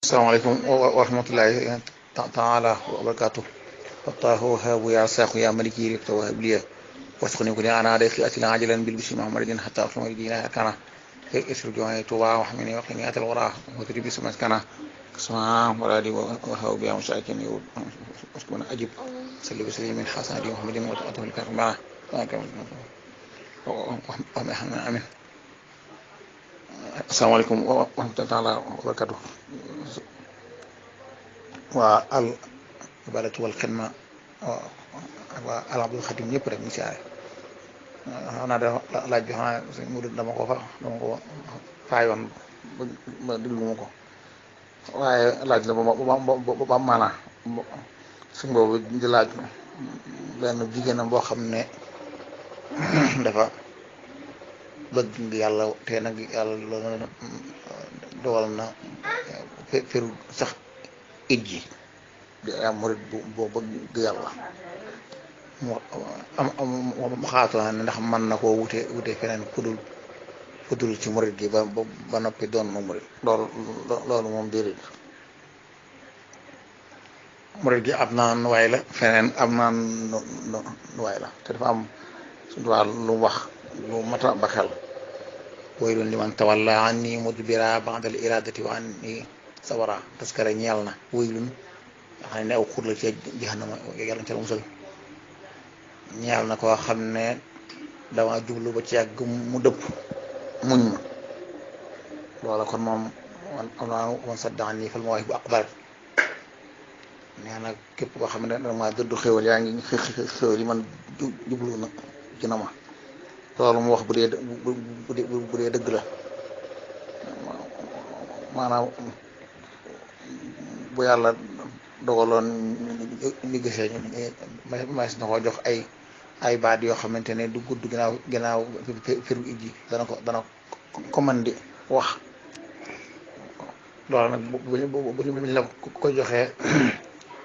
Assalamualaikum warahmatullahi ta'ala wabarakatuh. Fattahu habu ya saqu ya maliki rifta wa habliya wasquni kuni ana da fi atina ajalan bil bishri muhammadin hatta aflama dina kana isru joy tuwa wa hamini wa qini atal wara wa tribi sumas kana sama waladi wa habu ya musakin yu wasquna ajib salli wa sallim min hasan di muhammadin wa atul karma amin. Assalamualaikum warahmatullahi wabarakatuh. Waa al ibadatu wal xidma waa al abdul xadim ñëpp rek ñu siyaare xanaa da laaj bi xanaa sëñ Mudu dama ko faayoon ba diglu ma ko waaye laaj la ba maanaa suñ boobu di laaj benn jigéenam boo xam ne dafa bëgg yàlla te nag yàlla dogal na feru sax ijji di am murid bu bëgg yàlla mu xaatoo ne ndax mën na koo wute feneen fudul ci murid gi ba noppi doon mu murid loolu moom déedéet murid gi ab naan waay la feneen ab naan waay la te dafa am suñu wàll lu wax lu mata ba xel waylun liman tawalla anni mudbira ba'dal iradati wa anni sawara taskare ñeel na waylun nga xam ne aw xur la ci jahannama yàlla ca la musal ñeel na koo xam ne dama jublu ba ci yàgg mu dëpp muñ ma loola kon moom am naa man saddaqani fal mawaahibu aqbalat nee na képp koo xam ne dama dëddu xéwal yaa ngi xéwal yi man jublu na ci na ma loolu mu wax bu dee dëgg la maanaam bu yàlla dogaloon ñu gisee mas na ko jox ay baat yoo xamante ne du gudd ginnaaw firu ijji dana ko mën di wax loolu nag buñ la ko joxee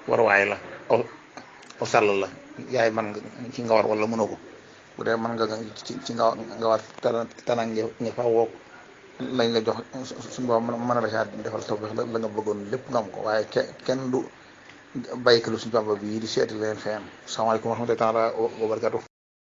warwaay la aw sàll la yaay man nga ci nga war wala mënoo ko bu dee mën nga ci nga war tanang nga fa woog lañ la jox suñu boobu mën a la caa defal tawfeex la nga bëggoon lépp nga am ko waaye kenn du bàyyikalu suñu Bàmba bi di seeti leen fenn. Asalaamaaleykum wa rahmatullaahi wa barakaatuh.